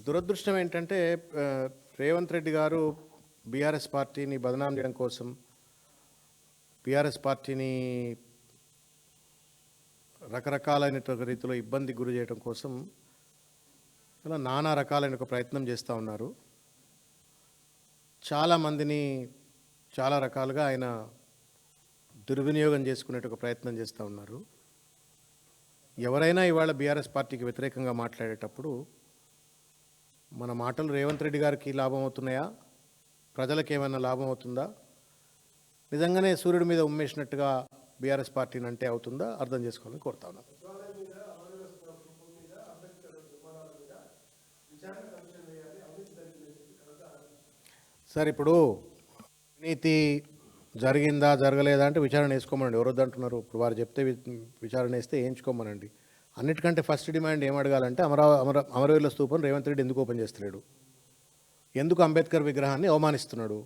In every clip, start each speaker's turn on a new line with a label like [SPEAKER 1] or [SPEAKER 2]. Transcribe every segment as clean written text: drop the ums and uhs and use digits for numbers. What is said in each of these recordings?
[SPEAKER 1] దురదృష్టం ఏంటంటే రేవంత్ రెడ్డి గారు బీఆర్ఎస్ పార్టీని బదనాం చేయడం కోసం, బీఆర్ఎస్ పార్టీని రకరకాలైనటువంటి రీతిలో ఇబ్బంది గురి చేయడం కోసం ఇలా నానా రకాలైన ఒక ప్రయత్నం చేస్తూ ఉన్నారు. చాలామందిని చాలా రకాలుగా ఆయన దుర్వినియోగం చేసుకునే ఒక ప్రయత్నం చేస్తూ ఉన్నారు. ఎవరైనా ఇవాళ బీఆర్ఎస్ పార్టీకి వ్యతిరేకంగా మాట్లాడేటప్పుడు మన మాటలు రేవంత్ రెడ్డి గారికి లాభం అవుతున్నాయా, ప్రజలకు ఏమైనా లాభం అవుతుందా, నిజంగానే సూర్యుడి మీద ఉమ్మేసినట్టుగా బీఆర్ఎస్ పార్టీని అంటే అవుతుందా అర్థం చేసుకోవాలని కోరుతా ఉన్నాను. సార్, ఇప్పుడు అవినీతి జరిగిందా జరగలేదా అంటే విచారణ వేసుకోమనండి. ఎవరొద్దు అంటున్నారు? ఇప్పుడు వారు చెప్తే విచారణ వేస్తే వేయించుకోమనండి. అన్నిటికంటే ఫస్ట్ డిమాండ్ ఏం అడగాలంటే అమరవీరుల స్తూపం రేవంత్ రెడ్డి ఎందుకు ఓపెన్ చేస్తున్నాడు, ఎందుకు అంబేద్కర్ విగ్రహాన్ని అవమానిస్తున్నాడు?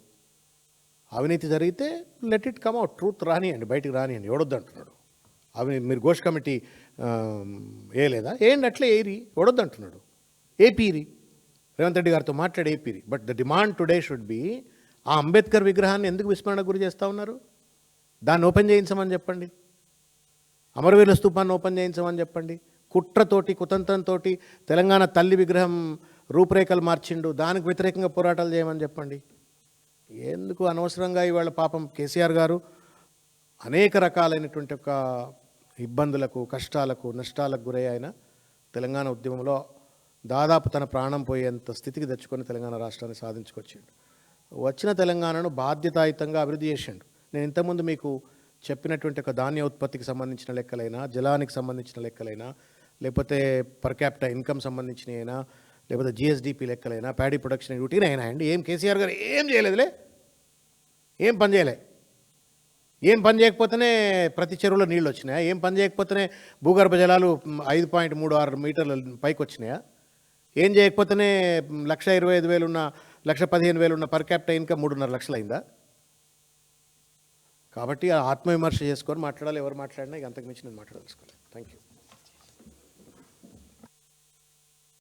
[SPEAKER 1] అవినీతి జరిగితే let it come out, truth రానియండి, బయటికి రానియండి. ఎవడొద్దు అంటున్నాడు? మీరు ఘోష్ కమిటీ వేయలేదా? ఏంటి అట్లే ఏరి, ఎవడొద్దు అంటున్నాడు? ఏపీరి, రేవంత్ రెడ్డి గారితో మాట్లాడి ఏపీరి. But the demand today should be, uh Ambedkar విగ్రహాన్ని ఎందుకు విస్మరణ గురి చేస్తూ ఉన్నారు? దాన్ని ఓపెన్ చేయించమని చెప్పండి. అమరవీరుల స్తూపాన్ని ఓపెన్ చేయించమని చెప్పండి. కుట్రతోటి కుతంత్రంతో తెలంగాణ తల్లి విగ్రహం రూపురేఖలు మార్చిండు, దానికి వ్యతిరేకంగా పోరాటాలు చేయమని చెప్పండి. ఎందుకు అనవసరంగా ఇవాళ పాపం కేసీఆర్ గారు అనేక రకాలైనటువంటి ఒక ఇబ్బందులకు, కష్టాలకు, నష్టాలకు గురై ఆయన తెలంగాణ ఉద్యమంలో దాదాపు తన ప్రాణం పోయేంత స్థితికి తెచ్చుకొని తెలంగాణ రాష్ట్రాన్ని సాధించుకొచ్చిండు. వచ్చిన తెలంగాణను బాధ్యతాయుతంగా అభివృద్ధి చేసిండు. నేను ఇంతకుముందు మీకు చెప్పినటువంటి ఒక ధాన్య ఉత్పత్తికి సంబంధించిన లెక్కలైనా, జలానికి సంబంధించిన లెక్కలైనా, లేకపోతే పర్ క్యాపిటా ఇన్కమ్ సంబంధించిన అయినా, లేకపోతే జిఎస్డిపి లెక్కలైనా, ప్యాడీ ప్రొడక్షన్ డ్యూటీని అయినా అండి, ఏం కేసీఆర్ గారు ఏం చేయలేదులే, ఏం పని చేయలే. ఏం పని చేయకపోతేనే ప్రతి చెరువులో నీళ్ళు వచ్చినాయా? ఏం పని చేయకపోతేనే భూగర్భ జలాలు 5.36 మీటర్ల పైకి వచ్చినాయా? ఏం చేయకపోతేనే 1,25,000 ఉన్న 1,15,000 ఉన్న పర్ క్యాపిటా ఇన్కమ్ 3.5 లక్షలు అయిందా? కాబట్టి ఆత్మవిమర్శ చేసుకొని మాట్లాడాలి. ఎవరు మాట్లాడినా ఇక అంతకు మించి నేను మాట్లాడదలుచుకోలేదు. Thank you.